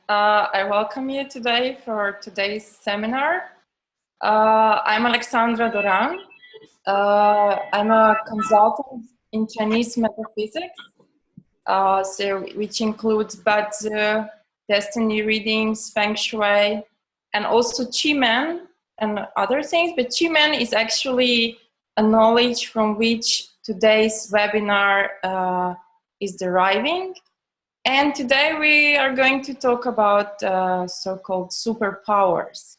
I welcome you today for today's seminar. I'm Aleksandra Dorann. I'm a consultant in Chinese metaphysics, which includes Bazi, destiny readings, feng shui, and also Qi-Men and other things. But Qi-Men is actually a knowledge from which today's webinar is deriving. And today we are going to talk about so-called superpowers.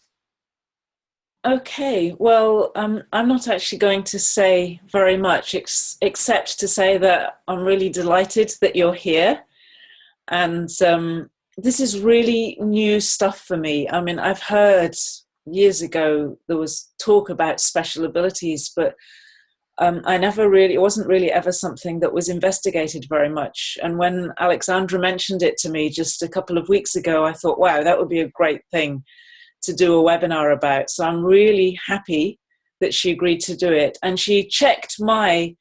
Okay, well, I'm not actually going to say very much except to say that I'm really delighted that you're here. And this is really new stuff for me. I mean, I've heard years ago there was talk about special abilities, but it wasn't really ever something that was investigated very much. And when Aleksandra mentioned it to me just a couple of weeks ago, I thought, wow, that would be a great thing to do a webinar about. So I'm really happy that she agreed to do it. And she checked my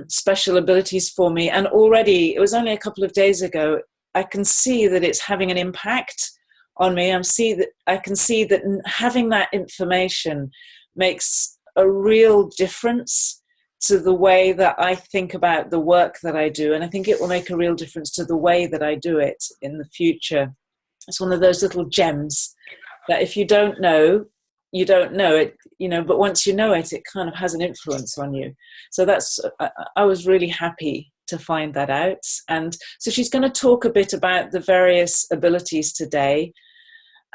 special abilities for me. And already, it was only a couple of days ago, I can see that it's having an impact on me. I can see that having that information makes a real difference to the way that I think about the work that I do. And I think it will make a real difference to the way that I do it in the future. It's one of those little gems that if you don't know, you don't know it, but once you know it, it kind of has an influence on you. So I was really happy to find that out. And so she's going to talk a bit about the various abilities today.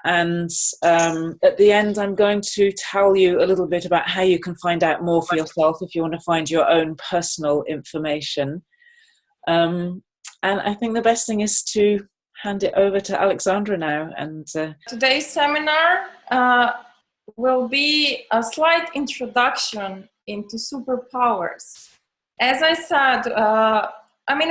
And at the end, I'm going to tell you a little bit about how you can find out more for yourself if you want to find your own personal information. And I think the best thing is to hand it over to Aleksandra now. And today's seminar will be a slight introduction into superpowers. As I said,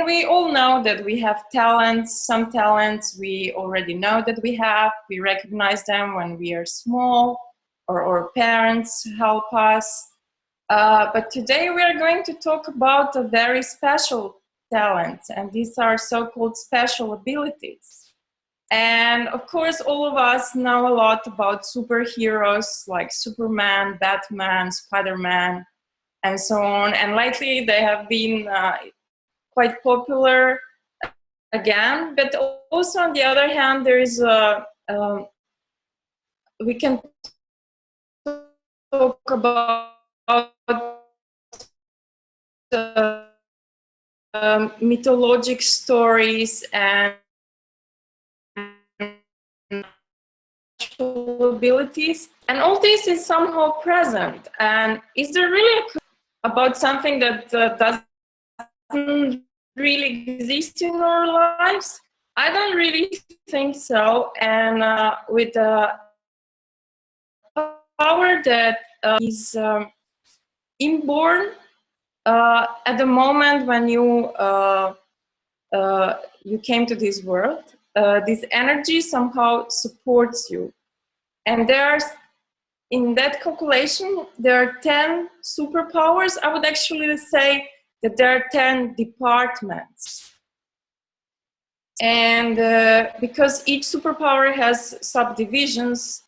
we all know that we have talents. Some talents we already know that we have. We recognize them when we are small, or our parents help us. But today we are going to talk about a very special talents, and these are so-called special abilities. And of course, all of us know a lot about superheroes like Superman, Batman, Spider-Man, and so on. And lately they have been quite popular again. But also on the other hand, there is we can talk about mythologic stories and abilities, and all this is somehow present. And is there really about something that doesn't really exist in our lives? I don't really think so. And with a power that is inborn at the moment when you came to this world, this energy somehow supports you. And in that calculation, there are 10 superpowers. I would actually say that there are 10 departments. And because each superpower has subdivisions,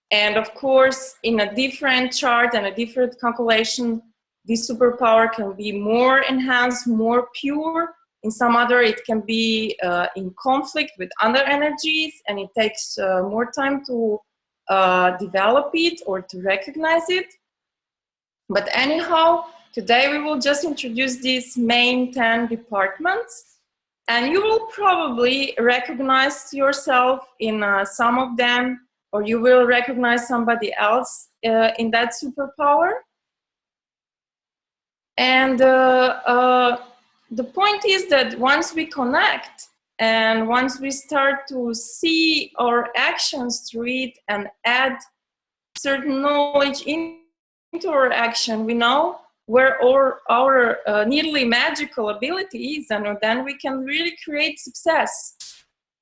and of course, in a different chart and a different calculation, this superpower can be more enhanced, more pure. In some other, it can be in conflict with other energies, and it takes more time to develop it or to recognize it. But anyhow, today we will just introduce these main 10 departments, and you will probably recognize yourself in some of them, or you will recognize somebody else in that superpower. And the point is that once we connect and once we start to see our actions through it and add certain knowledge into our action, we know where our nearly magical ability is, and then we can really create success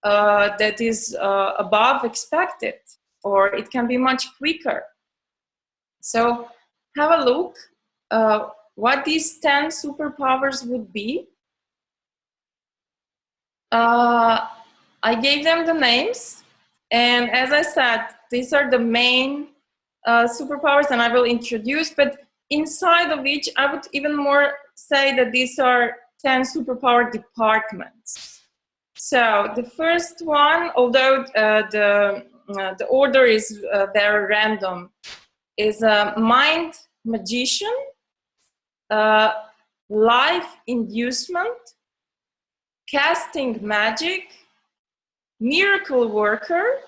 that is above expected, or it can be much quicker. So have a look what these 10 superpowers would be. I gave them the names, and as I said, these are the main superpowers, and I will introduce, but inside of each, I would even more say that these are 10 superpower departments. So the first one, although the order is very random, is a mind magician, life inducement, casting magic, miracle worker,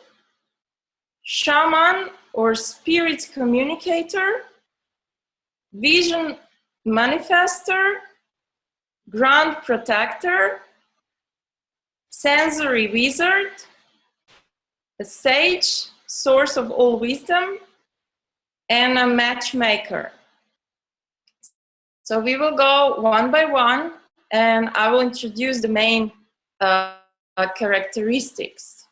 shaman or spirit communicator, vision manifester, ground protector, sensory wizard, a sage, source of all wisdom, and a matchmaker. So we will go one by one, and I will introduce the main characteristics.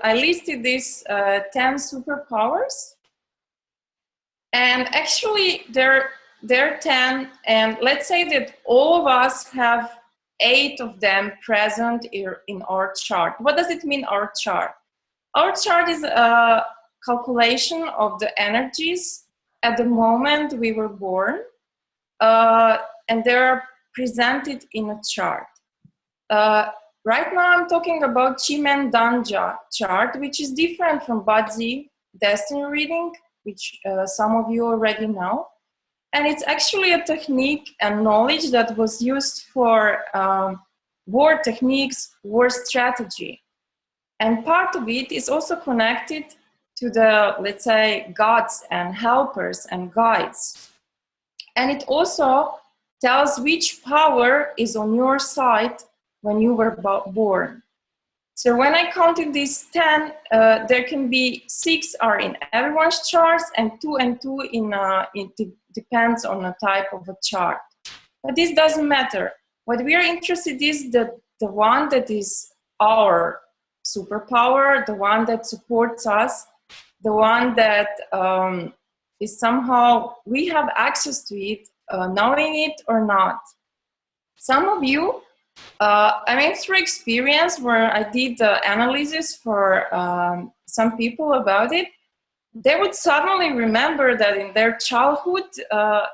I listed these 10 superpowers, and actually they're 10, and let's say that all of us have 8 of them present in our chart. What does it mean, our chart? Our chart is a calculation of the energies at the moment we were born, and they're presented in a chart. Right now I'm talking about Chimendanja chart, which is different from Badzi destiny reading, which some of you already know. And it's actually a technique and knowledge that was used for war techniques, war strategy. And part of it is also connected to the, let's say, gods and helpers and guides. And it also tells which power is on your side when you were born. So when I counted these 10, there can be 6 are in everyone's charts, and 2 and 2 it depends on the type of a chart. But this doesn't matter. What we are interested in is the one that is our superpower, the one that supports us, the one that is somehow, we have access to it, knowing it or not. Some of you, I mean, through experience where I did the analysis for some people about it, they would suddenly remember that in their childhood,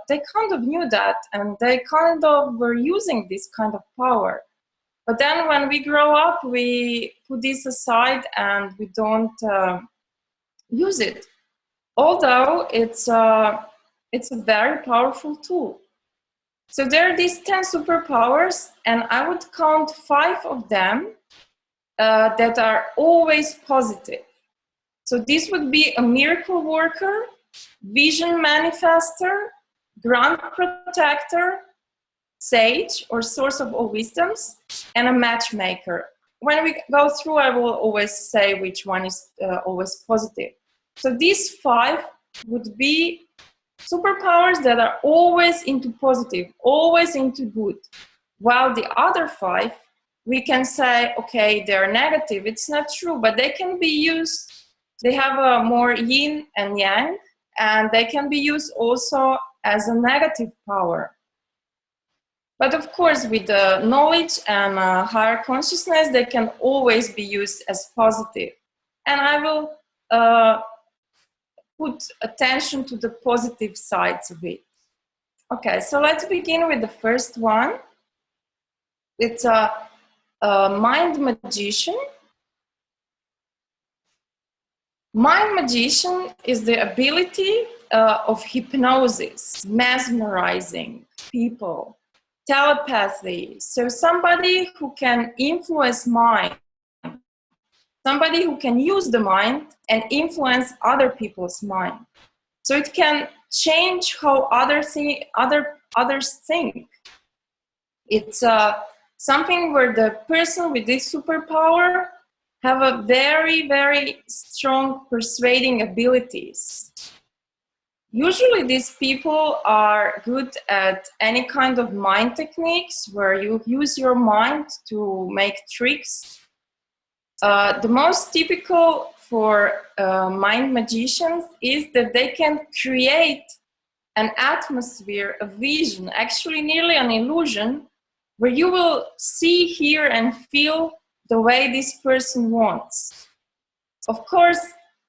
they kind of knew that, and they kind of were using this kind of power. But then when we grow up, we put this aside and we don't use it. Although it's a very powerful tool. So there are these 10 superpowers, and I would count 5 of them that are always positive. So this would be a miracle worker, vision manifester, ground protector, sage or source of all wisdoms, and a matchmaker. When we go through, I will always say which one is always positive. So these 5 would be superpowers that are always into positive, always into good. While the other 5, we can say, okay, they're negative. It's not true, but they can be used. They have a more yin and yang, and they can be used also as a negative power. But of course, with the knowledge and higher consciousness, they can always be used as positive. And I will put attention to the positive sides of it. Okay, so let's begin with the first one. It's a mind magician. Mind magician is the ability of hypnosis, mesmerizing people, telepathy. So somebody who can influence mind, somebody who can use the mind and influence other people's mind. So it can change how others think. It's something where the person with this superpower have a very, very strong persuading abilities. Usually these people are good at any kind of mind techniques where you use your mind to make tricks. The most typical for mind magicians is that they can create an atmosphere, a vision, actually nearly an illusion, where you will see, hear, and feel the way this person wants. Of course,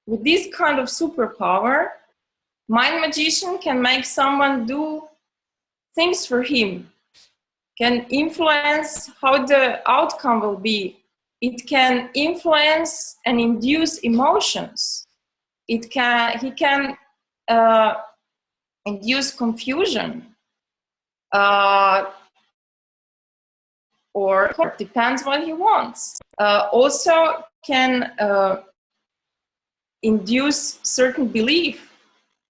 with this kind of superpower, mind magician can make someone do things for him, can influence how the outcome will be. It can influence and induce emotions. He can induce confusion, or depends what he wants. Also can induce certain belief.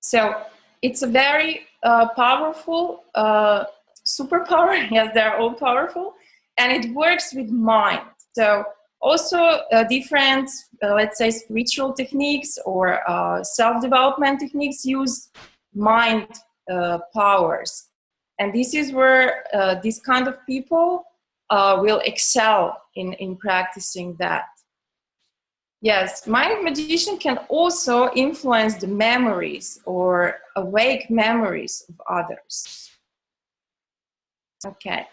So it's a very powerful superpower. Yes, they're all powerful, and it works with mind. So also different, let's say, spiritual techniques or self-development techniques use mind powers. And this is where these kind of people will excel in practicing that. Yes, mind magician can also influence the memories or awake memories of others. Okay.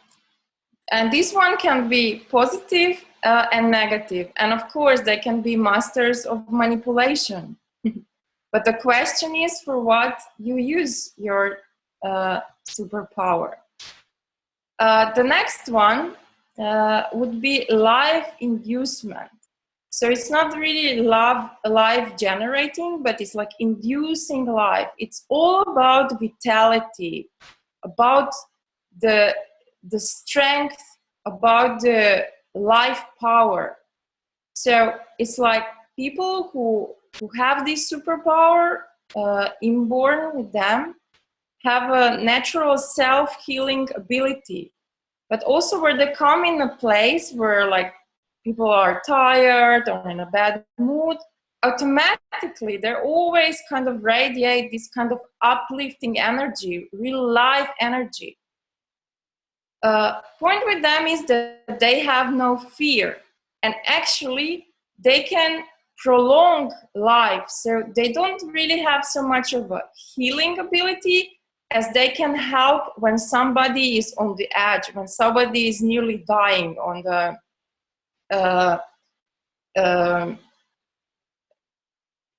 And this one can be positive and negative. And of course, they can be masters of manipulation. But the question is for what you use your superpower. The next one would be life inducement. So it's not really life generating, but it's like inducing life. It's all about vitality, about the strength, about the life power. So it's like people who have this superpower inborn with them have a natural self-healing ability, but also where they come in a place where like people are tired or in a bad mood, automatically they're always kind of radiate this kind of uplifting energy, real life energy. Point with them is that they have no fear, and actually they can prolong life. So they don't really have so much of a healing ability as they can help when somebody is on the edge, when somebody is nearly dying on the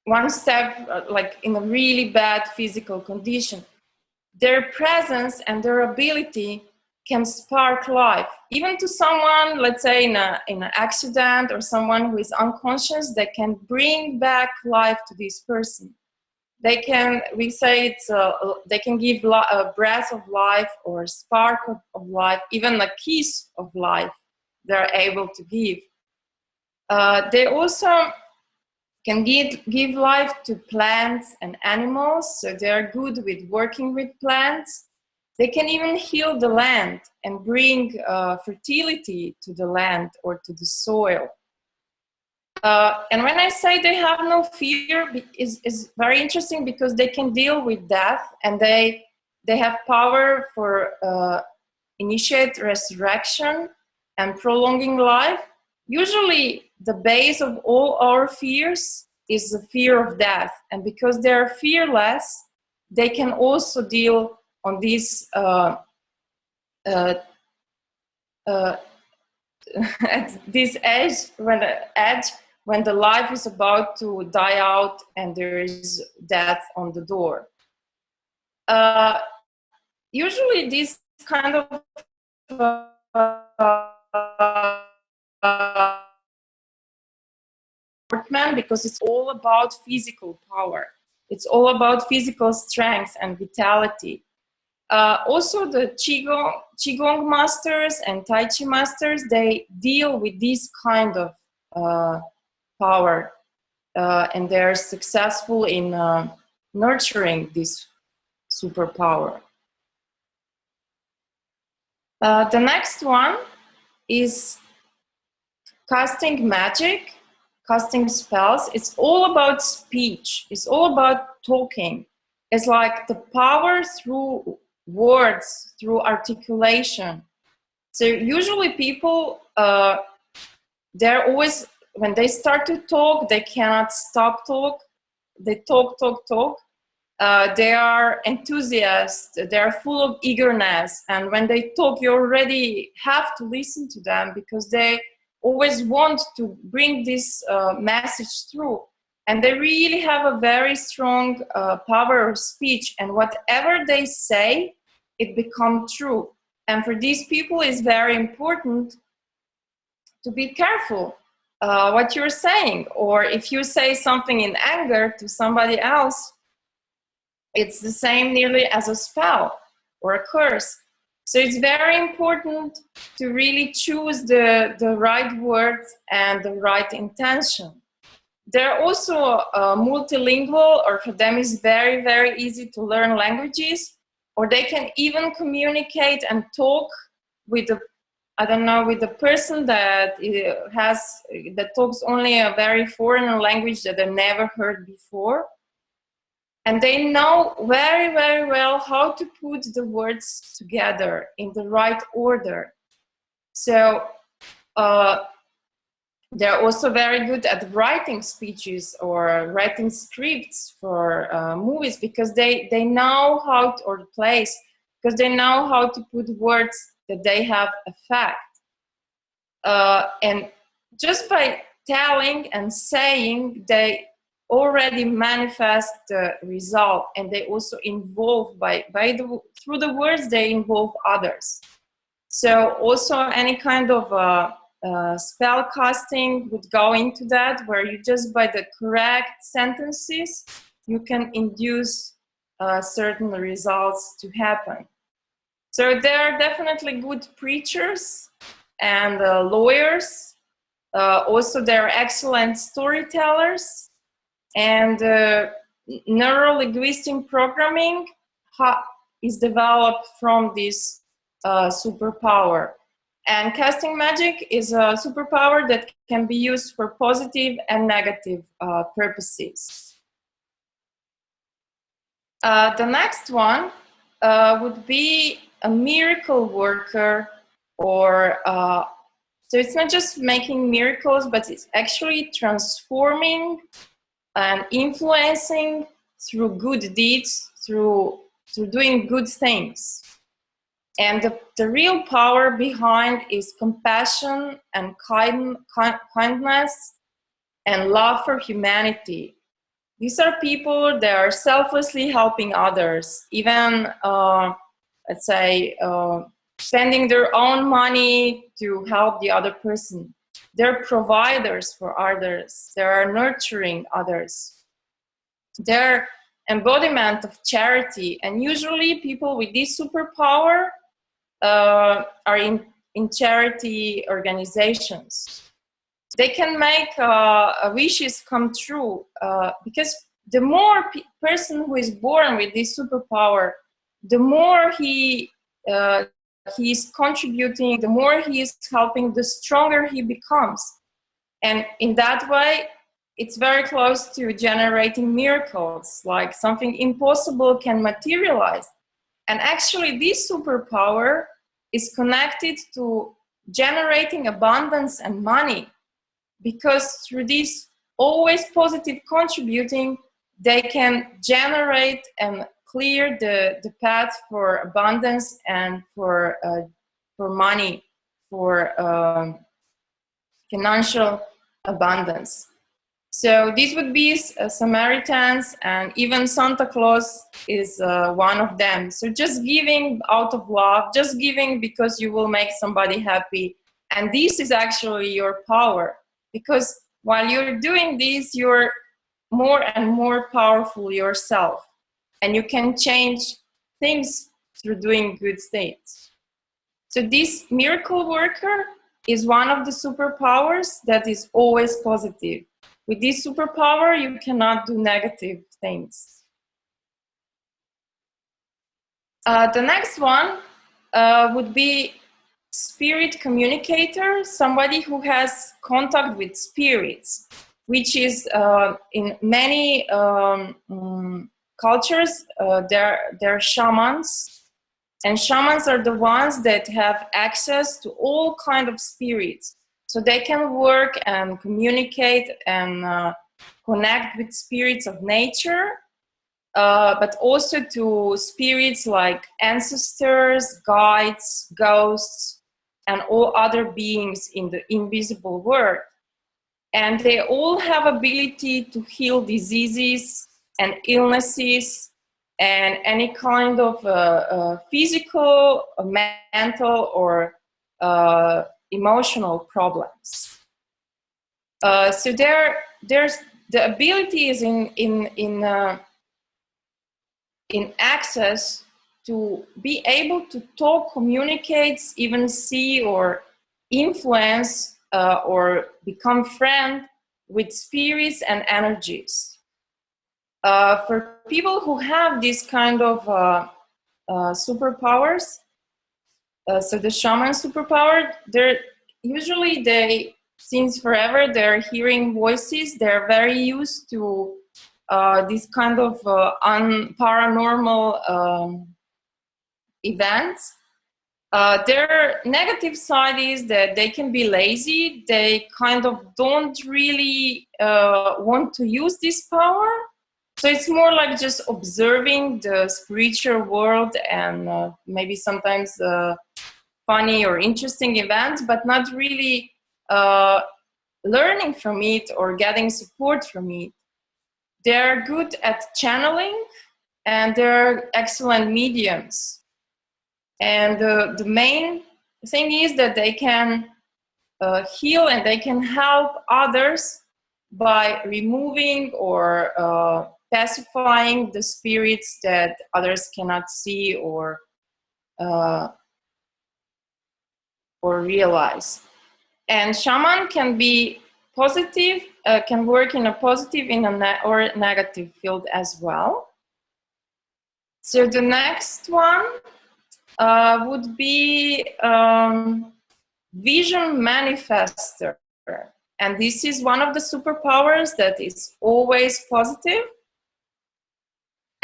one step, like in a really bad physical condition. Their presence and their ability can spark life. Even to someone, let's say in an accident, or someone who is unconscious, they can bring back life to this person. They can, we say it's, they can give a breath of life or a spark of life, even a kiss of life they're able to give. They also can give life to plants and animals, so they're good with working with plants. They can even heal the land and bring fertility to the land or to the soil. And when I say they have no fear, is very interesting because they can deal with death, and they have power for initiate resurrection and prolonging life. Usually the base of all our fears is the fear of death, and because they're fearless, they can also deal on this at this edge, when the life is about to die out and there is death on the door. Usually this kind of because it's all about physical power. It's all about physical strength and vitality. Also the Qigong masters and Tai Chi masters, they deal with this kind of power, and they're successful in nurturing this superpower. The next one is casting magic, casting spells. It's all about speech. It's all about talking. It's like the power through words, through articulation. So usually people, they're always, when they start to talk, they cannot stop talk. They talk. They are enthusiasts. They're full of eagerness. And when they talk, you already have to listen to them because they always want to bring this message through. And they really have a very strong power of speech, and whatever they say, it becomes true. And for these people, it's very important to be careful what you're saying. Or if you say something in anger to somebody else, it's the same nearly as a spell or a curse. So it's very important to really choose the right words and the right intention. They're also multilingual, or for them it's very, very easy to learn languages, or they can even communicate and talk with with the person that talks only a very foreign language that they never heard before. And they know very, very well how to put the words together in the right order. So they're also very good at writing speeches or writing scripts for movies, because they know how to, or plays, because they know how to put words that they have effect. And just by telling and saying, they already manifest the result, and they also involve through the words they involve others. So also any kind of spell casting would go into that, where you just by the correct sentences you can induce certain results to happen. So they're definitely good preachers and lawyers. Also they're excellent storytellers. And neuro-linguistic programming is developed from this superpower. And casting magic is a superpower that can be used for positive and negative purposes. The next one would be a miracle worker, or so it's not just making miracles, but it's actually transforming and influencing through good deeds, through doing good things. And the real power behind is compassion and kindness and love for humanity. These are people that are selflessly helping others, even, let's say, spending their own money to help the other person. They're providers for others. They're nurturing others. They're embodiment of charity. And usually people with this superpower are in charity organizations. They can make wishes come true, because the more person who is born with this superpower, the more he is contributing, the more he is helping, the stronger he becomes. And in that way, it's very close to generating miracles, like something impossible can materialize. And actually, this superpower is connected to generating abundance and money, because through this always positive contributing, they can generate and clear the path for abundance and for money, for financial abundance. So these would be Samaritans, and even Santa Claus is one of them. So just giving out of love, just giving because you will make somebody happy. And this is actually your power, because while you're doing this, you're more and more powerful yourself. And you can change things through doing good things. So this miracle worker is one of the superpowers that is always positive. With this superpower, you cannot do negative things. The next one would be spirit communicator, somebody who has contact with spirits, which is in many cultures, they're shamans. And shamans are the ones that have access to all kinds of spirits. So they can work and communicate and connect with spirits of nature, but also to spirits like ancestors, guides, ghosts. and all other beings in the invisible world. And they all have ability to heal diseases and illnesses and any kind of physical, mental, or emotional problems. So there's the ability is in access to be able to talk, communicate, even see or influence or become friend with spirits and energies. For people who have this kind of superpowers, so the shaman superpower, since forever they're hearing voices. They're very used to this kind of paranormal events. Their negative side is that they can be lazy. They kind of don't really want to use this power. So it's more like just observing the spiritual world and maybe sometimes funny or interesting events, but not really learning from it or getting support from it. They're good at channeling and they're excellent mediums. And the main thing is that they can heal and they can help others by removing or pacifying the spirits that others cannot see or realize. And shaman can be positive, can work in a positive or negative field as well. So the next one would be vision manifester. And this is one of the superpowers that is always positive.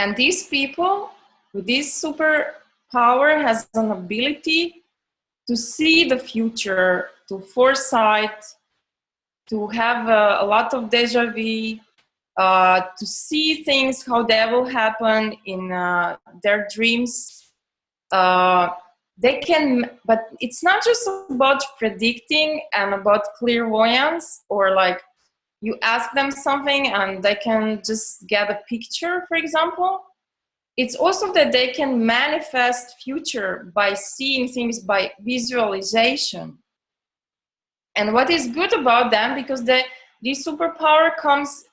And these people with this superpower has an ability to see the future, to foresight, to have a lot of deja vu, to see things, how they will happen in their dreams. They can, but it's not just about predicting and about clairvoyance, or like you ask them something and they can just get a picture, for example. It's also that they can manifest future by seeing things by visualization. And what is good about them, because this superpower comes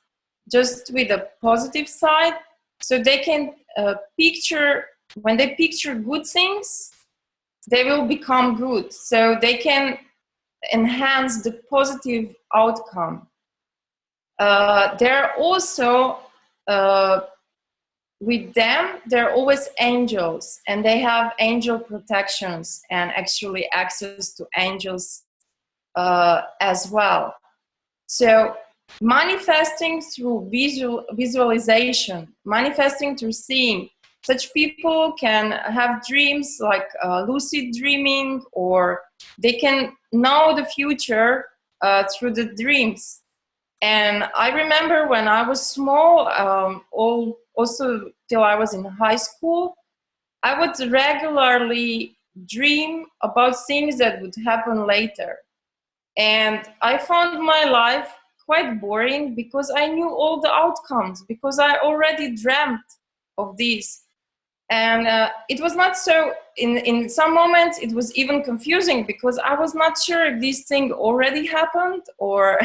just with a positive side, so they can picture, when they picture good things, they will become good. So they can enhance the positive outcome. They're also, with them, they're always angels, and they have angel protections and actually access to angels as well. So manifesting through visualization, manifesting through seeing. Such people can have dreams like lucid dreaming, or they can know the future through the dreams. And I remember when I was small, also till I was in high school, I would regularly dream about things that would happen later. And I found my life quite boring because I knew all the outcomes, because I already dreamt of these. And it was not so, in some moments it was even confusing, because I was not sure if this thing already happened or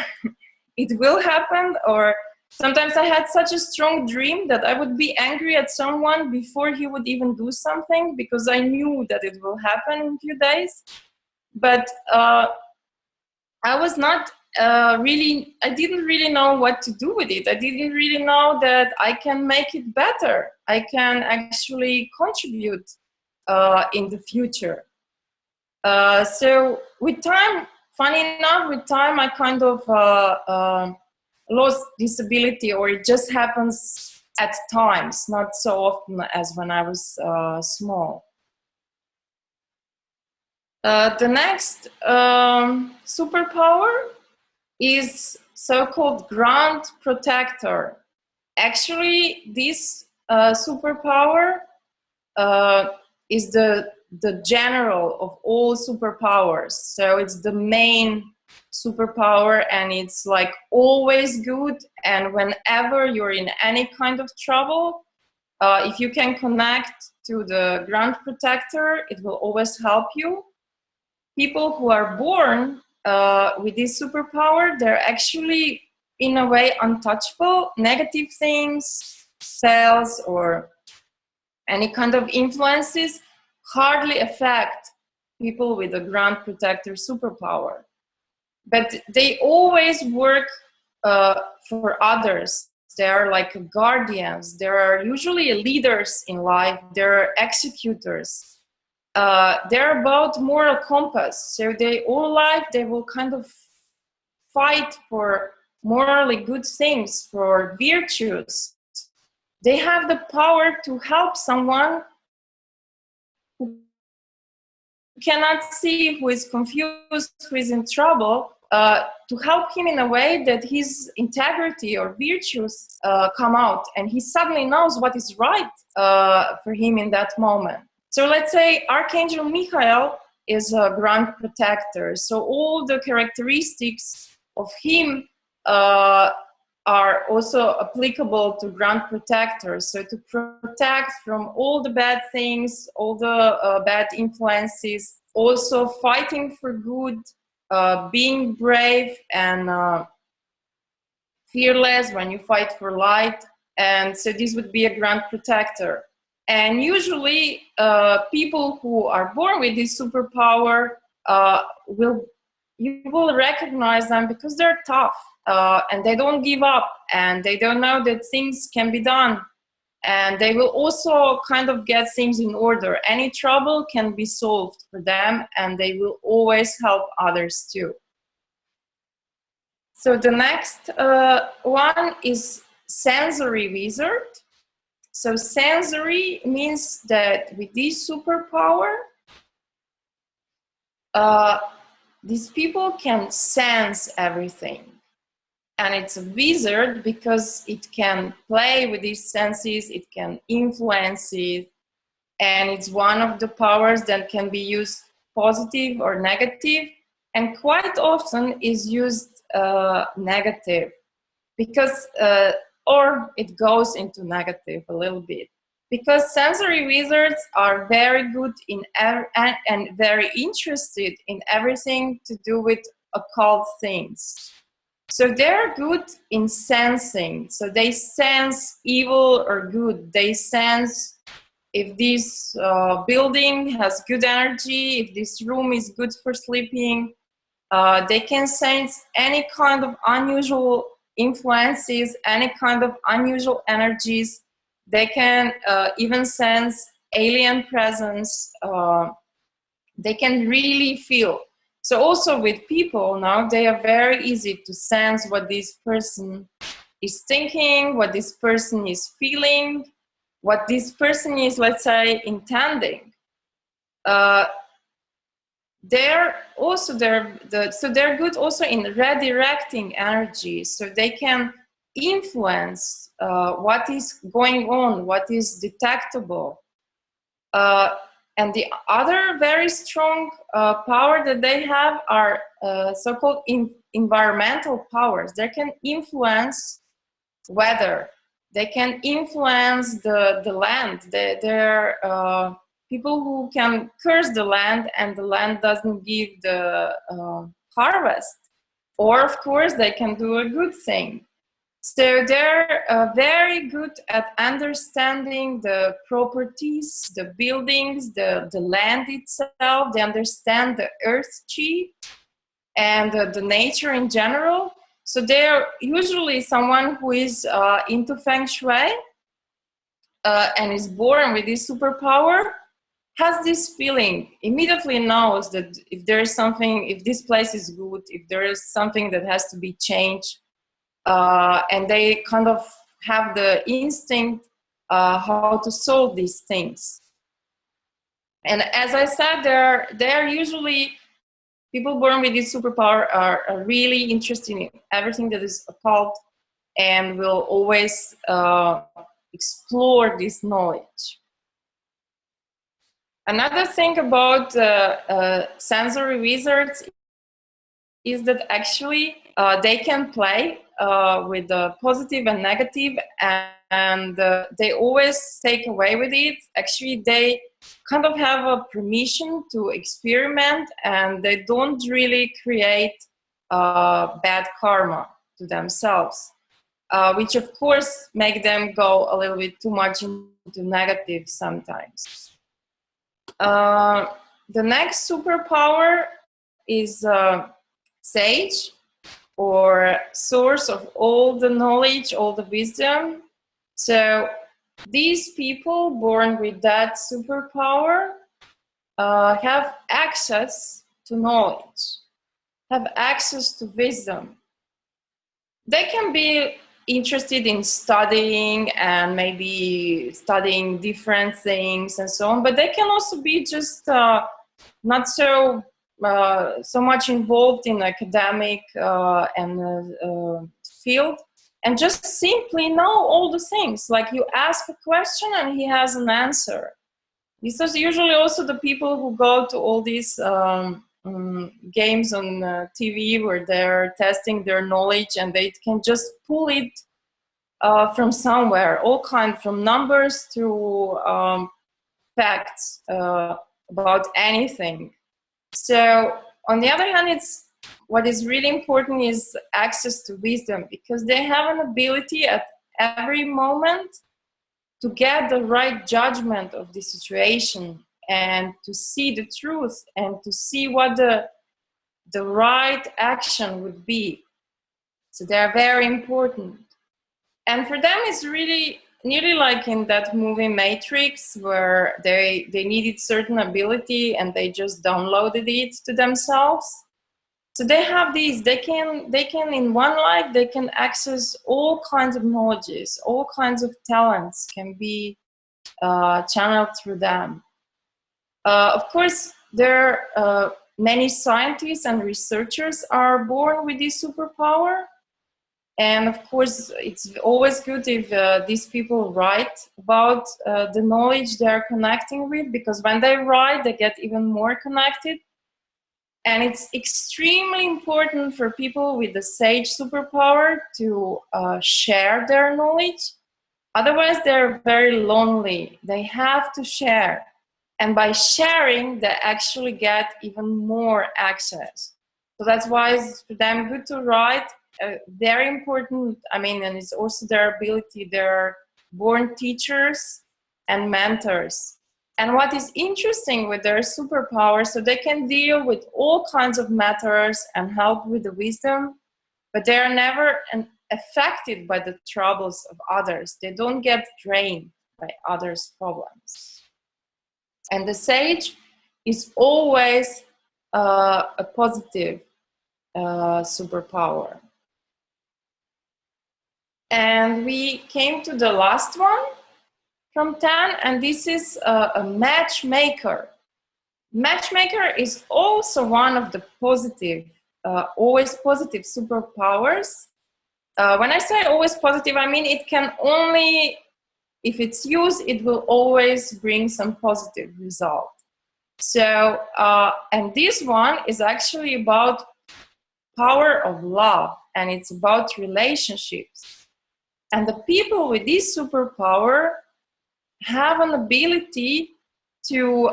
it will happen. Or sometimes I had such a strong dream that I would be angry at someone before he would even do something, because I knew that it will happen in a few days. But I was not I didn't really know what to do with it. I didn't really know that I can make it better. I can actually contribute in the future. So with time, funny enough, with time I kind of lost this ability, or it just happens at times, not so often as when I was small. The next superpower is so-called ground protector. Actually, this superpower is the the general of all superpowers. So it's the main superpower, and it's like always good. And whenever you're in any kind of trouble, if you can connect to the Grand Protector, it will always help you. People who are born with this superpower, they're actually in a way untouchable. Negative things, cells, or any kind of influences hardly affect people with a Grand Protector superpower. But they always work for others. They are like guardians. They are usually leaders in life. They're executors. They're about moral compass. So they all life, they will kind of fight for morally good things, for virtues. They have the power to help someone who cannot see, who is confused, who is in trouble, to help him in a way that his integrity or virtues come out, and he suddenly knows what is right for him in that moment. So let's say Archangel Michael is a Grand Protector. So all the characteristics of him are also applicable to Grand Protectors. So to protect from all the bad things, all the bad influences, also fighting for good, being brave and fearless when you fight for light. And so this would be a Grand Protector. And usually people who are born with this superpower, you will recognize them because they're tough. And they don't give up, and they don't know that things can be done, and they will also kind of get things in order. Any trouble can be solved for them, and they will always help others too. So the next one is sensory wizard. So sensory means that with this superpower, these people can sense everything. And it's a wizard because it can play with these senses, it can influence it, and it's one of the powers that can be used positive or negative, and quite often is used negative, because, or it goes into negative a little bit, because sensory wizards are very good in and very interested in everything to do with occult things. So they're good in sensing. So they sense evil or good. They sense if this building has good energy, if this room is good for sleeping. They can sense any kind of unusual influences, any kind of unusual energies. They can even sense alien presence. They can really feel. So also with people now, they are very easy to sense what this person is thinking, what this person is feeling, what this person is, let's say, intending. They're good also in redirecting energy, so they can influence what is going on, what is detectable. And the other very strong power that they have are so-called environmental powers. They can influence weather. They can influence the land. They're people who can curse the land, and the land doesn't give the harvest. Or, of course, they can do a good thing. So they're very good at understanding the properties, the buildings, the land itself. They understand the earth chi and the nature in general. So they're usually someone who is into feng shui and is born with this superpower, has this feeling, immediately knows that if there is something, if this place is good, if there is something that has to be changed, and they kind of have the instinct how to solve these things. And as I said, they're usually, people born with this superpower are really interested in everything that is occult and will always explore this knowledge. Another thing about sensory wizards is that actually they can play with the positive and negative, and they always take away with it. Actually, they kind of have a permission to experiment, and they don't really create bad karma to themselves, which of course make them go a little bit too much into negative sometimes. The next superpower is sage, or source of all the knowledge, all the wisdom. So these people born with that superpower have access to knowledge, have access to wisdom. They can be interested in studying and maybe studying different things and so on, but they can also be just not so much involved in academic field, and just simply know all the things. Like, you ask a question and he has an answer. This is usually also the people who go to all these games on TV where they're testing their knowledge, and they can just pull it from somewhere, all kinds, from numbers to facts about anything. So on the other hand, what is really important is access to wisdom, because they have an ability at every moment to get the right judgment of the situation, and to see the truth, and to see what the right action would be. So they're very important. And for them, it's really nearly like in that movie Matrix, where they needed certain ability and they just downloaded it to themselves. So they have these, they can in one life, they can access all kinds of knowledges, all kinds of talents can be channeled through them. Of course, there are many scientists and researchers are born with this superpower. And of course, it's always good if these people write about the knowledge they're connecting with, because when they write, they get even more connected. And it's extremely important for people with the sage superpower to share their knowledge. Otherwise, they're very lonely. They have to share. And by sharing, they actually get even more access. So that's why it's for them good to write. Very important, I mean, and it's also their ability. They're born teachers and mentors. And what is interesting with their superpower, so they can deal with all kinds of matters and help with the wisdom, but they are never affected by the troubles of others. They don't get drained by others' problems. And the sage is always a positive superpower. And we came to the last one from 10, and this is a matchmaker. Matchmaker is also one of the positive, always positive superpowers. When I say always positive, I mean it can only, if it's used, it will always bring some positive result. So, and this one is actually about power of love, and it's about relationships. And the people with this superpower have an ability to,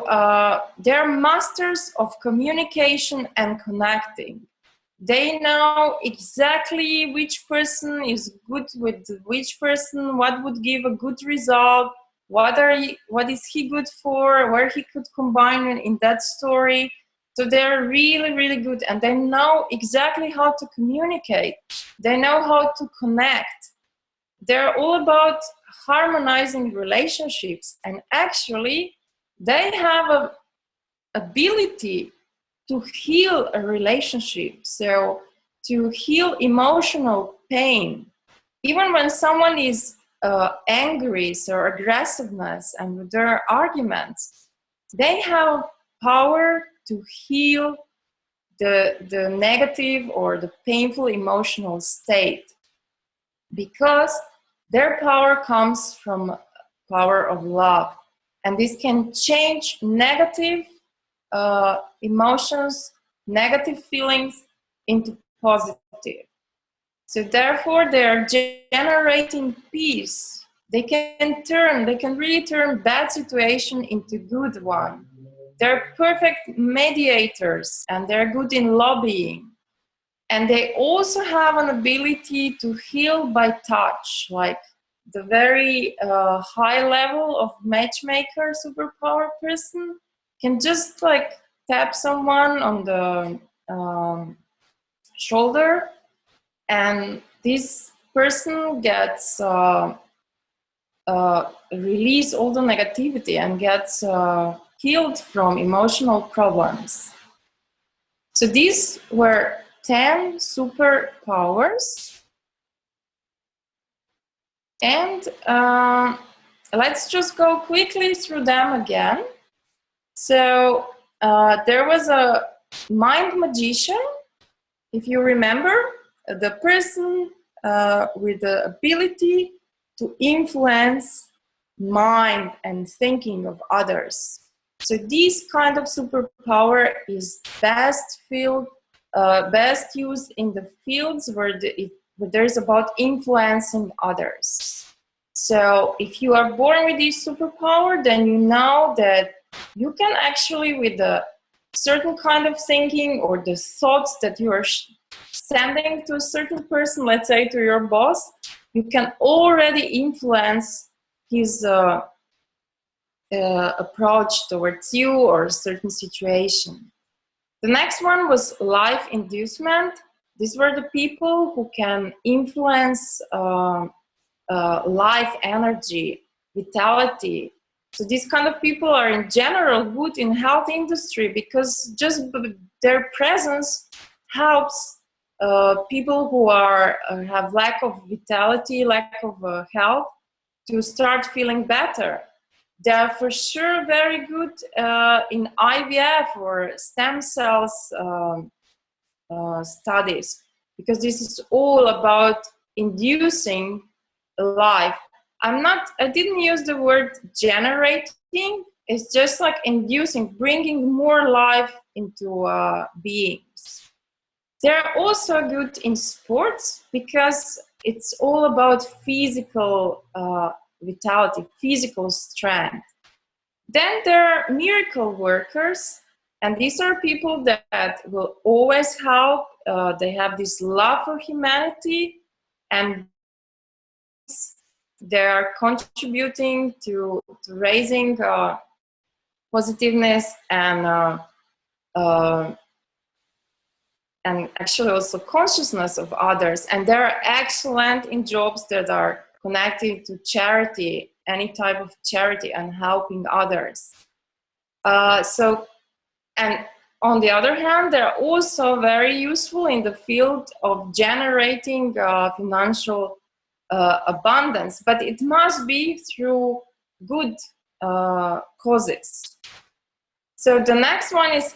they're masters of communication and connecting. They know exactly which person is good with which person, what would give a good result, what is he good for, where he could combine in that story. So they're really, really good, and they know exactly how to communicate. They know how to connect. They're all about harmonizing relationships, and actually they have an ability to heal a relationship, so to heal emotional pain. Even when someone is angry or aggressiveness and with their arguments, they have power to heal the negative or the painful emotional state, because their power comes from power of love. And this can change negative emotions, negative feelings into positive. So therefore, they are generating peace. They can really turn bad situation into good one. They're perfect mediators and they're good in lobbying. And they also have an ability to heal by touch, like the very high level of matchmaker superpower person can just like tap someone on the shoulder, and this person gets release all the negativity and gets healed from emotional problems. So these were 10 superpowers, and let's just go quickly through them again. So there was a mind magician, if you remember, the person with the ability to influence mind and thinking of others. So this kind of superpower is best used in the fields where there's about influencing others. So if you are born with this superpower, then you know that you can actually, with a certain kind of thinking or the thoughts that you are sending to a certain person, let's say to your boss, you can already influence his approach towards you or a certain situation. The next one was life inducement. These were the people who can influence life energy, vitality. So these kind of people are in general good in health industry because just their presence helps people who are have lack of vitality, lack of health, to start feeling better. They are for sure very good in IVF or stem cells studies, because this is all about inducing life. I didn't use the word generating. It's just like inducing, bringing more life into beings. They're also good in sports because it's all about physical vitality, physical strength. Then there are miracle workers, and these are people that will always help. They have this love for humanity, and they are contributing to raising positiveness and actually also consciousness of others. And they're excellent in jobs that are connected to charity, any type of charity, and helping others. And on the other hand, they're also very useful in the field of generating financial abundance, but it must be through good causes. So the next one is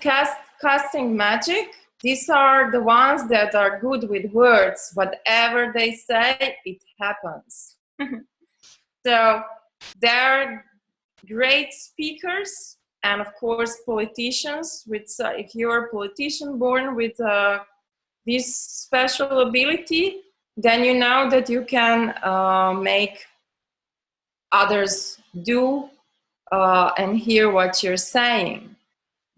casting magic. These are the ones that are good with words. Whatever they say, it happens. So they're great speakers, and of course politicians. If you're a politician born with this special ability, then you know that you can make others do and hear what you're saying.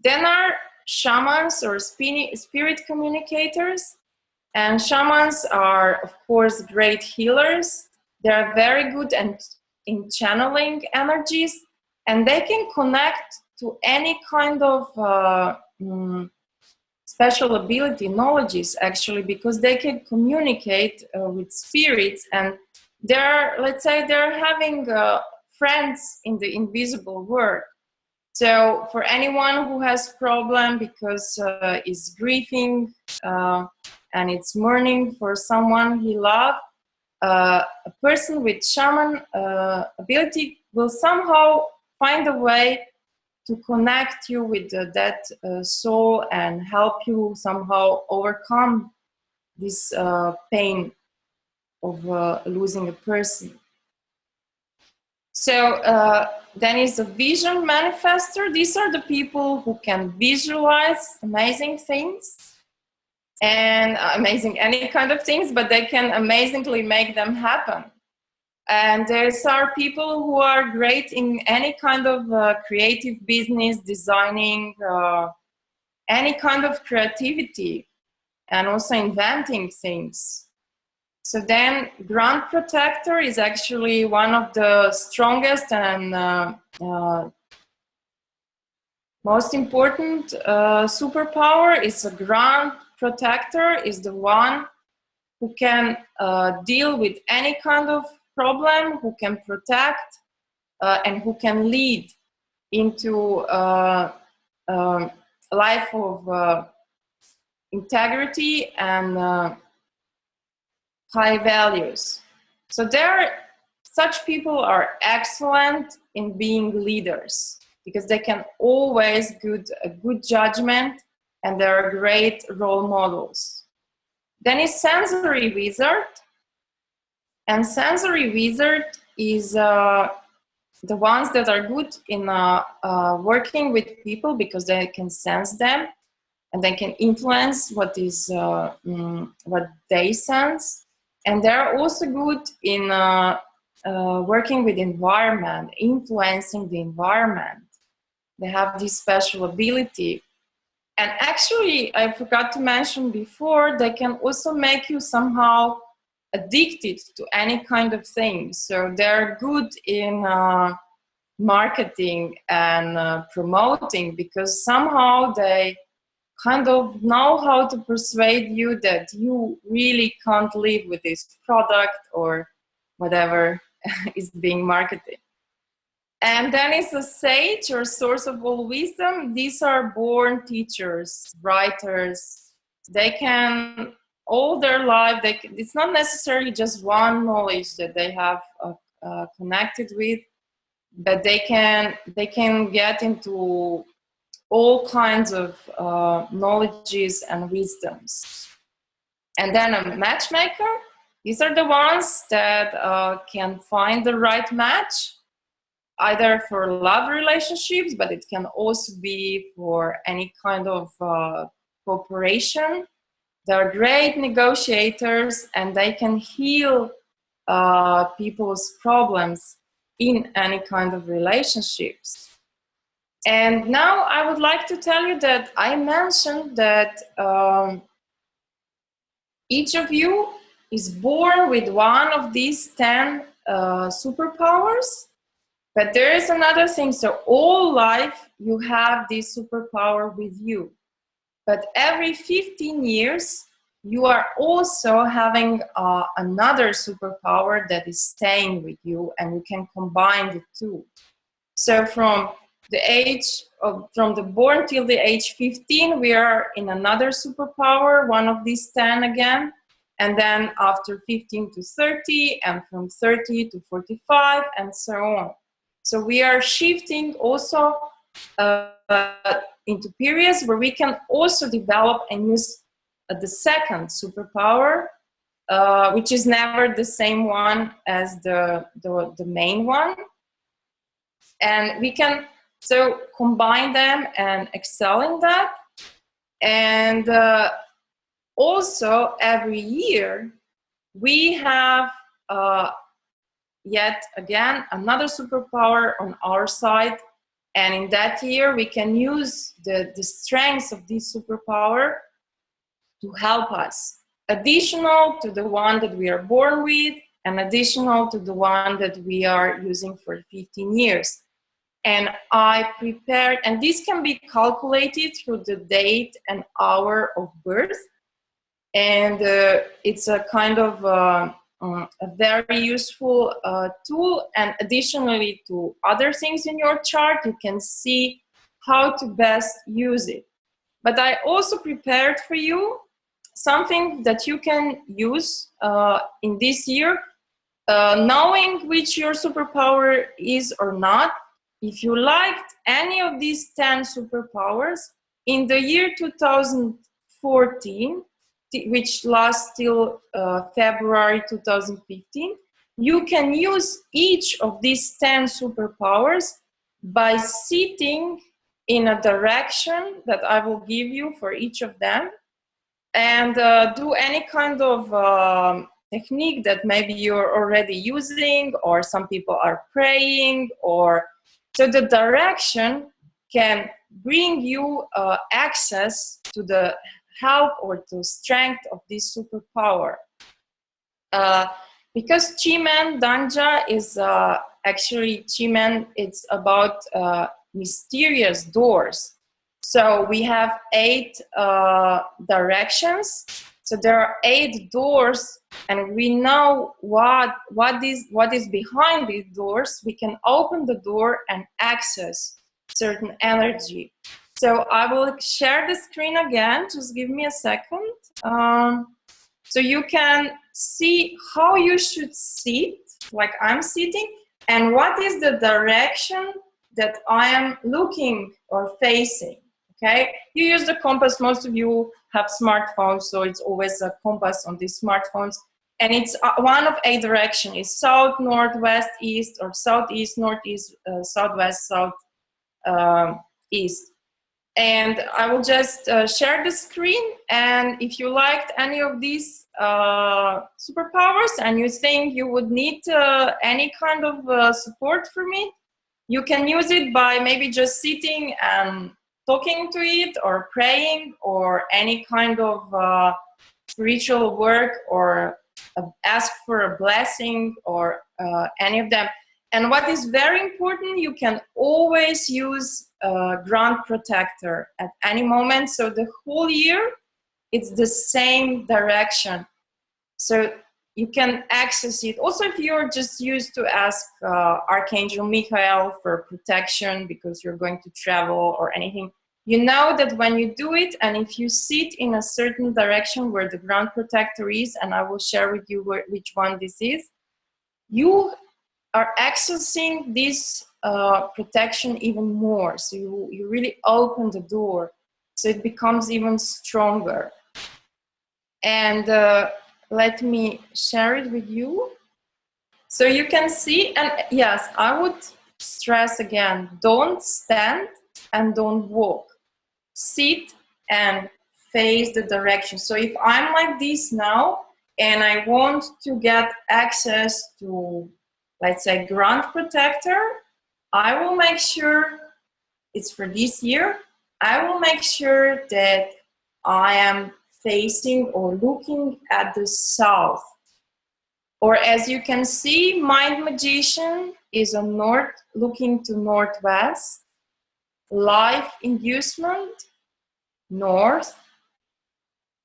Then are shamans or spirit communicators. And shamans are, of course, great healers. They are very good in channeling energies, and they can connect to any kind of special ability, knowledges, actually, because they can communicate with spirits, and let's say they're having friends in the invisible world. So for anyone who has problem because is grieving and it's mourning for someone he loved, a person with shaman ability will somehow find a way to connect you with that soul and help you somehow overcome this pain of losing a person. So then is a vision manifester. These are the people who can visualize amazing things and amazing any kind of things, but they can amazingly make them happen. And there's are people who are great in any kind of creative business, designing, any kind of creativity, and also inventing things. So then grant protector is actually one of the strongest and most important superpower. Is a grant protector is the one who can deal with any kind of problem, who can protect and who can lead into a life of integrity and high values. So such people are excellent in being leaders because they can always give a good judgment and they're great role models. Then is sensory wizard. And sensory wizard is the ones that are good in working with people because they can sense them and they can influence what they sense. And they're also good in working with environment, influencing the environment. They have this special ability. And actually, I forgot to mention before, they can also make you somehow addicted to any kind of thing. So they're good in marketing and promoting because somehow they kind of know how to persuade you that you really can't live with this product or whatever is being marketed. And then is a sage or source of all wisdom. These are born teachers, writers. They can all their life, it's not necessarily just one knowledge that they have connected with, but they can get into all kinds of knowledges and wisdoms. And then a matchmaker. These are the ones that can find the right match, either for love relationships, but it can also be for any kind of cooperation. They're great negotiators and they can heal people's problems in any kind of relationships. And now I would like to tell you that I mentioned that each of you is born with one of these 10 superpowers. But there is another thing. So all life, you have this superpower with you. But every 15 years, you are also having another superpower that is staying with you, and you can combine the two. So from the born till the age 15, we are in another superpower, one of these 10 again. And then after 15 to 30, and from 30 to 45, and so on. So we are shifting also into periods where we can also develop and use the second superpower, which is never the same one as the main one. And we can so combine them and excel in that. And also every year we have yet again another superpower on our side, and in that year we can use the strengths of this superpower to help us, additional to the one that we are born with and additional to the one that we are using for 15 years. And I prepared, and this can be calculated through the date and hour of birth, and it's a kind of a very useful tool. And additionally to other things in your chart, you can see how to best use it. But I also prepared for you something that you can use in this year, knowing which your superpower is or not. If you liked any of these 10 superpowers, in the year 2014, which lasts till February 2015, you can use each of these 10 superpowers by sitting in a direction that I will give you for each of them, and do any kind of technique that maybe you're already using, or some people are praying, or so the direction can bring you access to the help or to strength of this superpower. Because Chi-Man Danja is actually Chi-Man, it's about mysterious doors. So we have 8 directions. So there are 8 doors, and we know what is behind these doors. We can open the door and access certain energy. So I will share the screen again. Just give me a second. So you can see how you should sit, like I'm sitting, and what is the direction that I am looking or facing. Okay, you use the compass. Most of you have smartphones, so it's always a compass on these smartphones, and it's one of 8 directions. It's south, north, west, east, or southeast, northeast, southwest, south, east. And I will just share the screen, and if you liked any of these superpowers and you think you would need any kind of support from it, you can use it by maybe just sitting and talking to it, or praying, or any kind of spiritual work, or ask for a blessing, or any of them. And what is very important, you can always use ground protector at any moment. So the whole year, it's the same direction. So you can access it. Also, if you're just used to ask Archangel Michael for protection because you're going to travel or anything, you know that when you do it, and if you sit in a certain direction where the ground protector is, and I will share with you which one this is, you are accessing this protection even more. So you really open the door, so it becomes even stronger. And let me share it with you. So you can see, and yes, I would stress again, don't stand and don't walk. Sit and face the direction. So if I'm like this now, and I want to get access to, let's say, ground protector, I will make sure, it's for this year, I will make sure that I am facing or looking at the south. Or as you can see, Mind Magician is on north, looking to northwest. Life Inducement, north.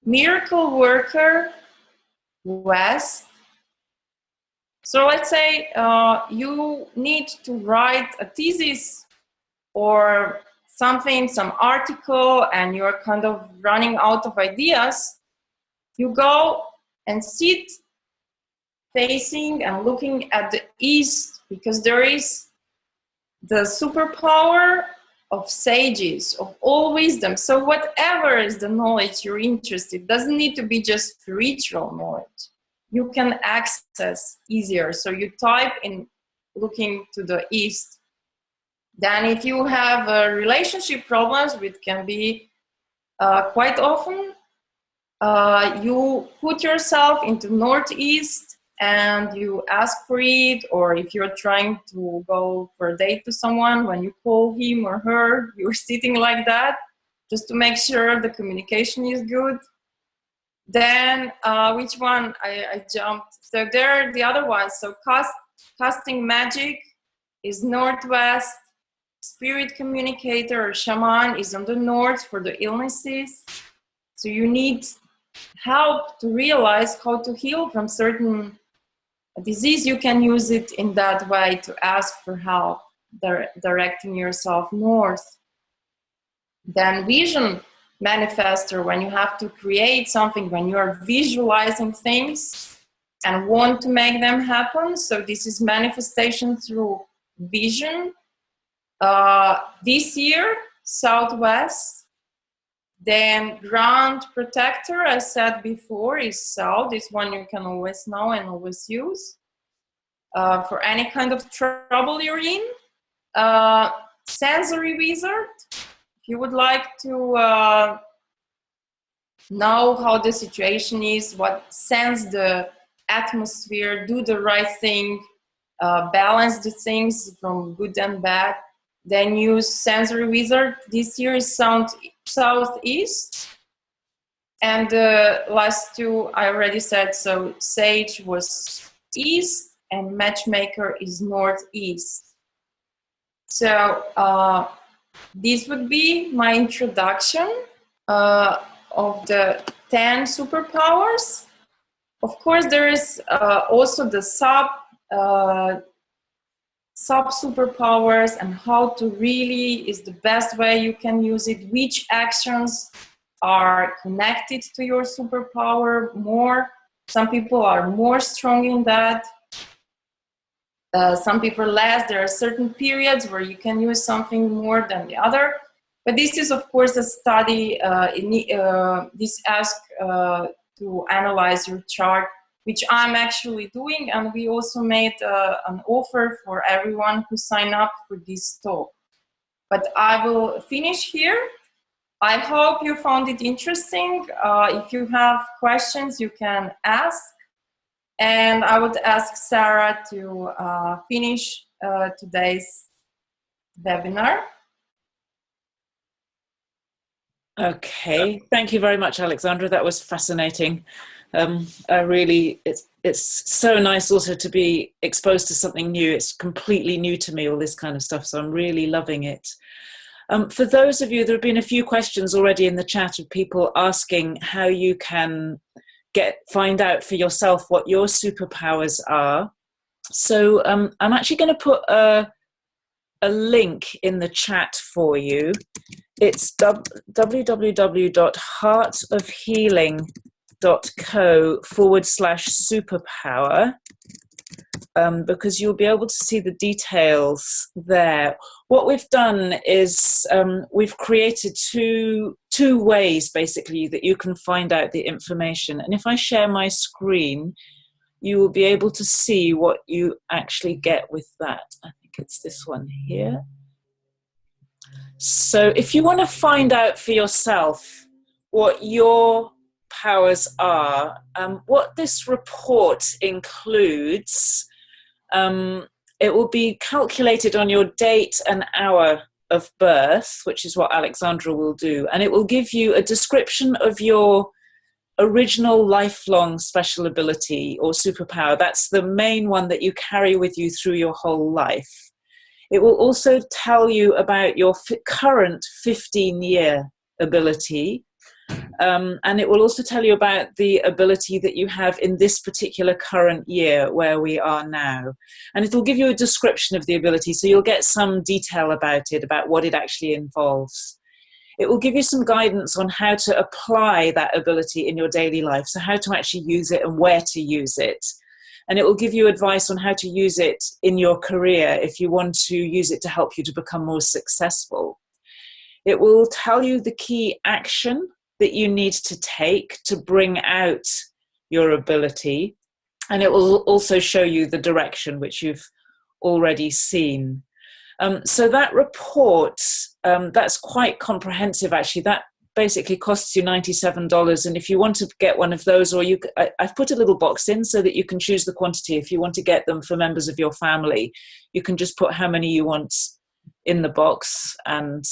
Miracle Worker, west. So let's say you need to write a thesis or something, some article, and you're kind of running out of ideas. You go and sit facing and looking at the east, because there is the superpower of sages, of all wisdom. So whatever is the knowledge you're interested, doesn't need to be just spiritual knowledge. You can access easier. So you type in looking to the east. Then if you have relationship problems, which can be quite often, you put yourself into northeast and you ask for it. Or if you're trying to go for a date to someone, when you call him or her, you're sitting like that, just to make sure the communication is good. Then which one I jumped? So there are the other ones. So casting magic is northwest. Spirit communicator or shaman is on the north for the illnesses. So you need help to realize how to heal from certain disease. You can use it in that way to ask for help, directing yourself north. Then vision manifester, when you have to create something, when you are visualizing things and want to make them happen. So this is manifestation through vision. This year, southwest. Then ground protector, I said before, is south. This one you can always know and always use. for any kind of trouble you're in. Sensory wizard, if you would like to know how the situation is, sense the atmosphere, do the right thing, balance the things from good and bad, then use sensory wizard. This year is southeast, and the last two I already said. So sage was east and matchmaker is northeast. So this would be my introduction of the 10 superpowers. Of course, there is also the sub superpowers, and how to really is the best way you can use it, which actions are connected to your superpower more. Some people are more strong in that, some people less. There are certain periods where you can use something more than the other, but this is of course a study. This asks to analyze your chart, which I'm actually doing, and we also made an offer for everyone who sign up for this talk. But I will finish here. I hope you found it interesting. If you have questions, you can ask. And I would ask Sarah to finish today's webinar. Okay, thank you very much, Aleksandra. That was fascinating. It's so nice also to be exposed to something new. It's completely new to me, all this kind of stuff, so I'm really loving it. For those of you, there have been a few questions already in the chat of people asking how you can find out for yourself what your superpowers are. So I'm actually going to put a link in the chat for you. It's www.heartofhealing.co/superpower, because you'll be able to see the details there. What we've done is we've created two ways basically that you can find out the information. And if I share my screen, you will be able to see what you actually get with that. I think it's this one here. So if you want to find out for yourself what your powers are, what this report includes, it will be calculated on your date and hour of birth, which is what Aleksandra will do, and it will give you a description of your original lifelong special ability or superpower. That's the main one that you carry with you through your whole life. It will also tell you about your current 15-year ability, and it will also tell you about the ability that you have in this particular current year where we are now. And it will give you a description of the ability, so you'll get some detail about it, about what it actually involves. It will give you some guidance on how to apply that ability in your daily life, so how to actually use it and where to use it. And it will give you advice on how to use it in your career if you want to use it to help you to become more successful. It will tell you the key action that you need to take to bring out your ability. And it will also show you the direction, which you've already seen. So that report, that's quite comprehensive actually. That basically costs you $97, and if you want to get one of those, or I've put a little box in so that you can choose the quantity. If you want to get them for members of your family, you can just put how many you want in the box and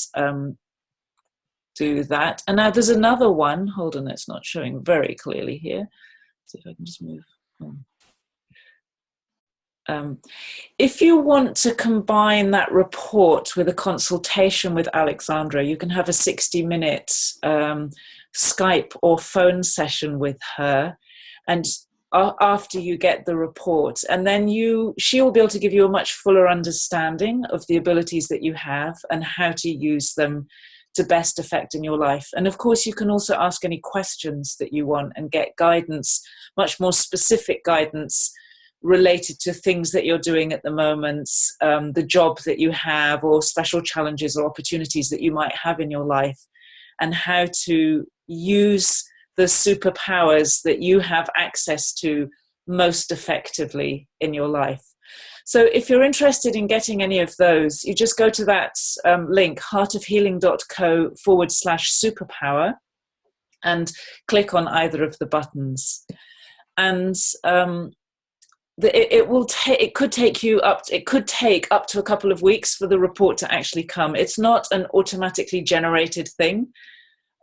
do that. And now there's another one. Hold on, it's not showing very clearly here. See if I can just move on. If you want to combine that report with a consultation with Aleksandra, you can have a 60-minute Skype or phone session with her, and after you get the report, and then she will be able to give you a much fuller understanding of the abilities that you have and how to use them to best effect in your life. And of course, you can also ask any questions that you want and get guidance, much more specific guidance related to things that you're doing at the moment, the job that you have, or special challenges or opportunities that you might have in your life, and how to use the superpowers that you have access to most effectively in your life. So if you're interested in getting any of those, you just go to that link, heartofhealing.co/superpower, and click on either of the buttons. And it could take up to a couple of weeks for the report to actually come. It's not an automatically generated thing,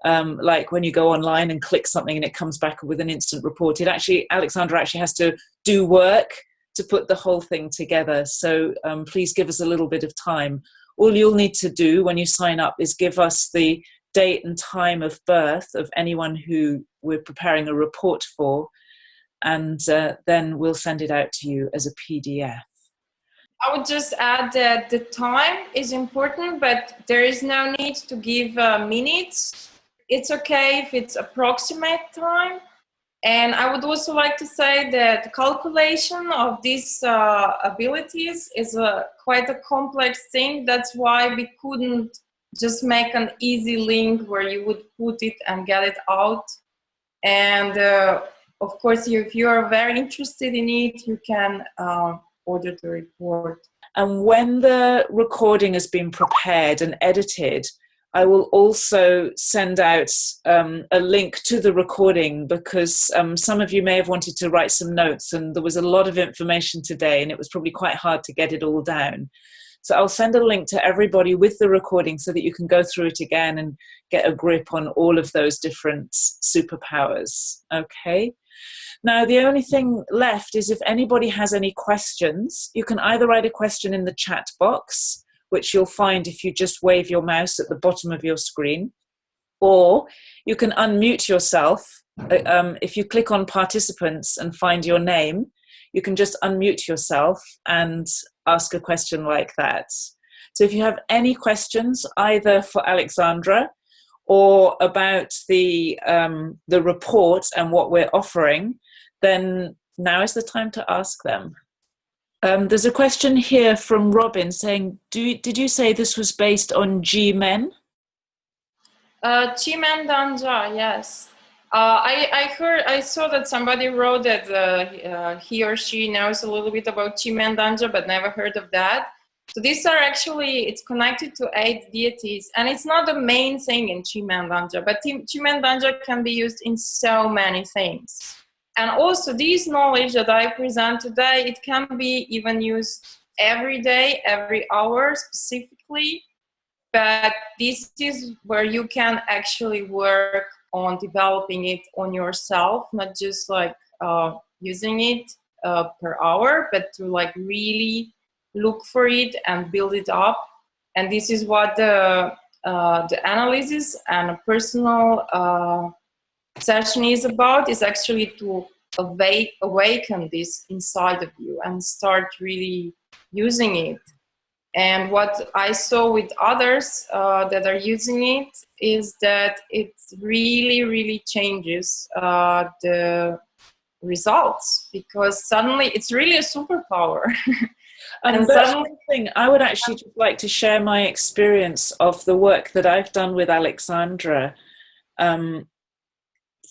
like when you go online and click something and it comes back with an instant report. Aleksandra actually has to do work to put the whole thing together. So please give us a little bit of time. All you'll need to do when you sign up is give us the date and time of birth of anyone who we're preparing a report for, and then we'll send it out to you as a PDF. I would just add that the time is important, but there is no need to give minutes. It's okay if it's approximate time. And I would also like to say that the calculation of these abilities is quite a complex thing. That's why we couldn't just make an easy link where you would put it and get it out. And of course, if you are very interested in it, you can order the report. And when the recording has been prepared and edited, I will also send out a link to the recording, because some of you may have wanted to write some notes, and there was a lot of information today and it was probably quite hard to get it all down. So I'll send a link to everybody with the recording so that you can go through it again and get a grip on all of those different superpowers. Okay. Now, the only thing left is if anybody has any questions, you can either write a question in the chat box, which you'll find if you just wave your mouse at the bottom of your screen, or you can unmute yourself. If you click on participants and find your name, you can just unmute yourself and ask a question like that. So if you have any questions, either for Aleksandra or about the report and what we're offering, then now is the time to ask them. There's a question here from Robin saying, did you say this was based on G-Men? Chimamanda, yes. I saw that somebody wrote that he or she knows a little bit about Chimamanda, but never heard of that. So these are actually, it's connected to 8 deities, and it's not the main thing in Chimamanda, but Chimamanda can be used in so many things. And also this knowledge that I present today, it can be even used every day, every hour specifically, but this is where you can actually work on developing it on yourself, not just like using it per hour, but to like really look for it and build it up. And this is what the analysis and a personal session is about, is actually to awaken this inside of you and start really using it. And what I saw with others that are using it is that it really, really changes the results, because suddenly it's really a superpower. And that's one thing I would actually just like to share my experience of the work that I've done with Aleksandra.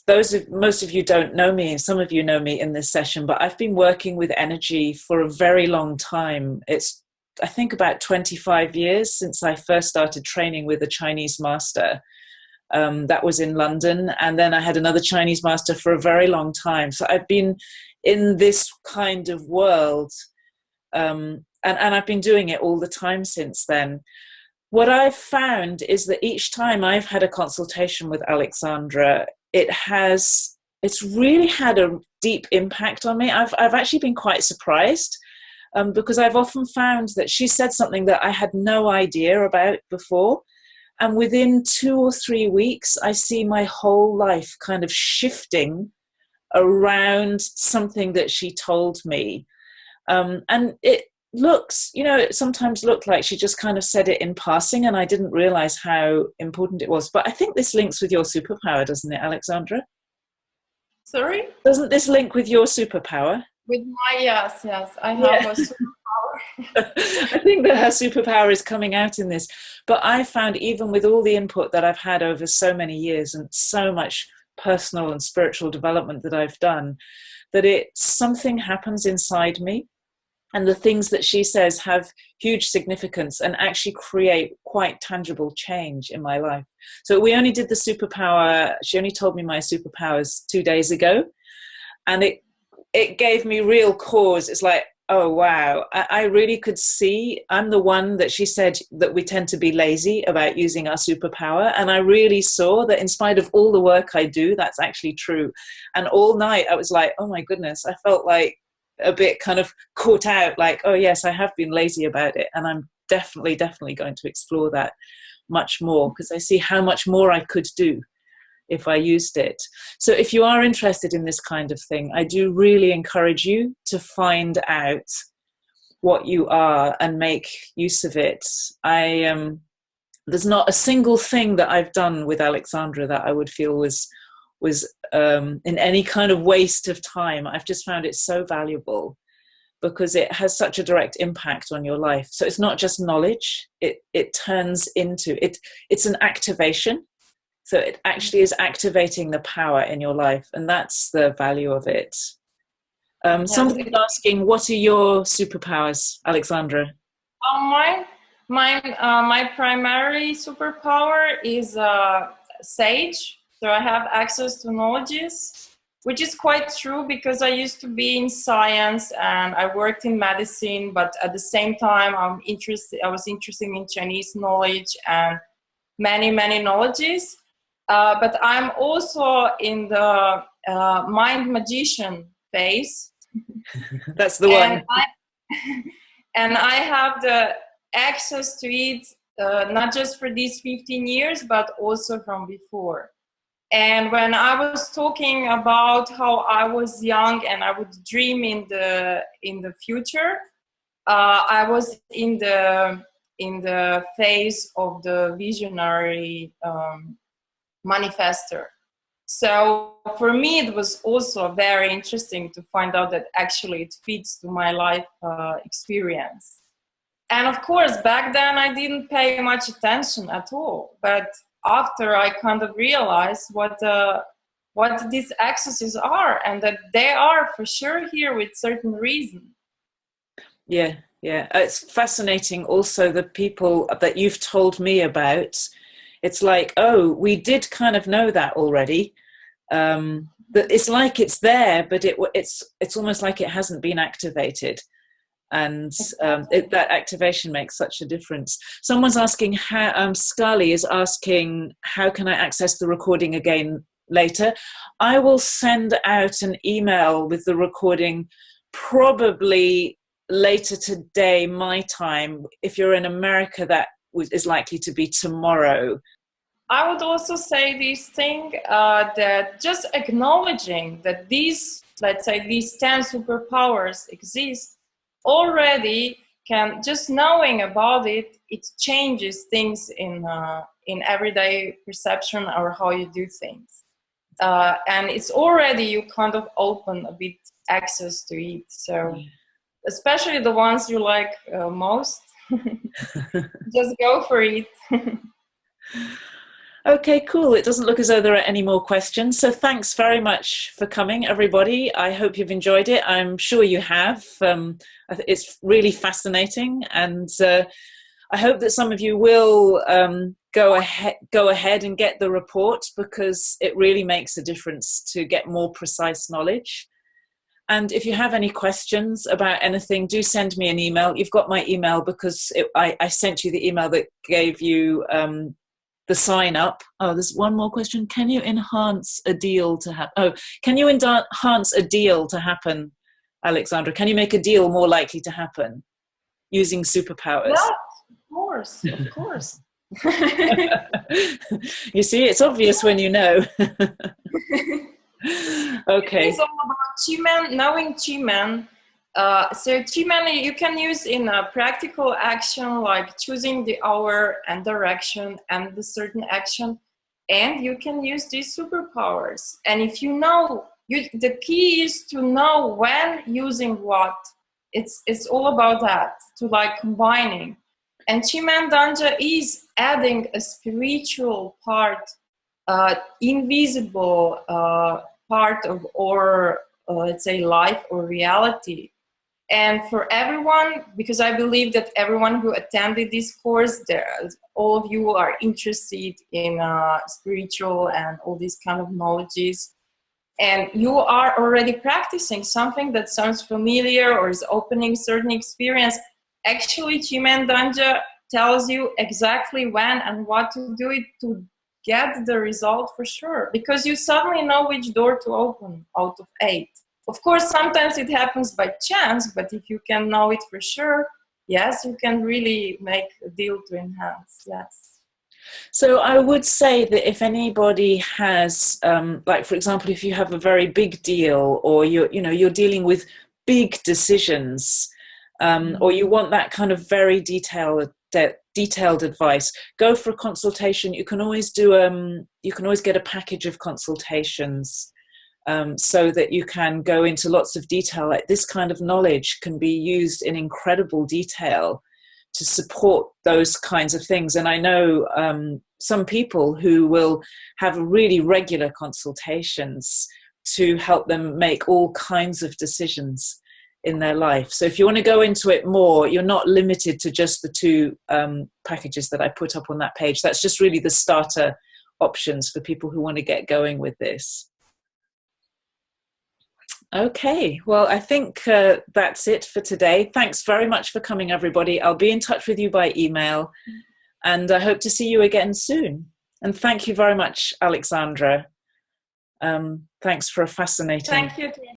Most of you don't know me, and some of you know me in this session, but I've been working with energy for a very long time. It's, I think, about 25 years since I first started training with a Chinese master. That was in London. And then I had another Chinese master for a very long time. So I've been in this kind of world, and I've been doing it all the time since then. What I've found is that each time I've had a consultation with Aleksandra, it's really had a deep impact on me. I've actually been quite surprised, because I've often found that she said something that I had no idea about before. And within 2 or 3 weeks, I see my whole life kind of shifting around something that she told me. And it looks, it sometimes looked like she just kind of said it in passing, and I didn't realize how important it was. But I think this links with your superpower, doesn't it, Aleksandra? Sorry? Doesn't this link with your superpower? With my, yes, I have a superpower. I think that her superpower is coming out in this. But I found, even with all the input that I've had over so many years and so much personal and spiritual development that I've done, that something happens inside me. And the things that she says have huge significance and actually create quite tangible change in my life. So we only did the superpower. She only told me my superpowers 2 days ago. And it gave me real cause. It's like, oh, wow, I really could see I'm the one that she said that we tend to be lazy about using our superpower. And I really saw that in spite of all the work I do, that's actually true. And all night I was like, oh my goodness, I felt like a bit kind of caught out, like, oh yes, I have been lazy about it. And I'm definitely going to explore that much more, because I see how much more I could do if I used it. So if you are interested in this kind of thing, I do really encourage you to find out what you are and make use of it. There's not a single thing that I've done with Aleksandra that I would feel was in any kind of waste of time. I've just found it so valuable because it has such a direct impact on your life. So it's not just knowledge, it turns into it. It's an activation. So it actually is activating the power in your life, and that's the value of it. Somebody's asking, what are your superpowers, Aleksandra? My primary superpower is sage. So I have access to knowledges, which is quite true because I used to be in science and I worked in medicine, but at the same time I was interested in Chinese knowledge and many knowledges. But I'm also in the mind magician phase. That's the one. And I have the access to it, not just for these 15 years, but also from before. And when I was talking about how I was young and I would dream in the future, I was in the phase of the visionary manifester. So for me, it was also very interesting to find out that actually it fits to my life experience. And of course, back then I didn't pay much attention at all. But after I kind of realized what these accesses are, and that they are for sure here with certain reason. Yeah. It's fascinating also the people that you've told me about. It's like, oh, we did kind of know that already. But it's like it's there, but it's almost like it hasn't been activated. And that activation makes such a difference. Someone's asking how, Scully is asking, how can I access the recording again later? I will send out an email with the recording probably later today, my time. If you're in America, that is likely to be tomorrow. I would also say this thing, that just acknowledging that these, let's say, these 10 superpowers exist already can, just knowing about it, it changes things in everyday perception or how you do things. And it's already, you kind of open a bit access to it. So especially the ones you like most, just go for it. Okay, cool. It doesn't look as though there are any more questions. So thanks very much for coming, everybody. I hope you've enjoyed it. I'm sure you have. It's really fascinating. And I hope that some of you will go ahead and get the report, because it really makes a difference to get more precise knowledge. And if you have any questions about anything, do send me an email. You've got my email because I sent you the email that gave you the sign up. Oh, there's one more question. Can you enhance a deal to happen? Oh, can you enhance a deal to happen, Aleksandra? Can you make a deal more likely to happen using superpowers? Yeah, of course. You see, it's obvious when you know. Okay. It's all about Chi-Man, knowing Chi-Man. So Chi-Man you can use in a practical action, like choosing the hour and direction and the certain action, and you can use these superpowers. And if you know, the key is to know when using what. It's all about that, to like combining. And Chi-Man Danja is adding a spiritual part, invisible part of our, let's say, life or reality. And for everyone, because I believe that everyone who attended this course, all of you are interested in spiritual and all these kind of knowledges, and you are already practicing something that sounds familiar or is opening certain experience. Actually, Chimendanja tells you exactly when and what to do it to get the result for sure, because you suddenly know which door to open out of 8. Of course, sometimes it happens by chance, but if you can know it for sure, yes, you can really make a deal to enhance. Yes. So I would say that if anybody has, like for example, if you have a very big deal, or you're dealing with big decisions, or you want that kind of very detailed advice, go for a consultation. You can always get a package of consultations, so that you can go into lots of detail. Like this kind of knowledge can be used in incredible detail to support those kinds of things. And I know some people who will have really regular consultations to help them make all kinds of decisions in their life. So if you want to go into it more, you're not limited to just the 2 packages that I put up on that page. That's just really the starter options for people who want to get going with this. Okay, well, I think that's it for today. Thanks very much for coming, everybody. I'll be in touch with you by email, and I hope to see you again soon. And thank you very much, Aleksandra. Thanks for a fascinating... Thank you.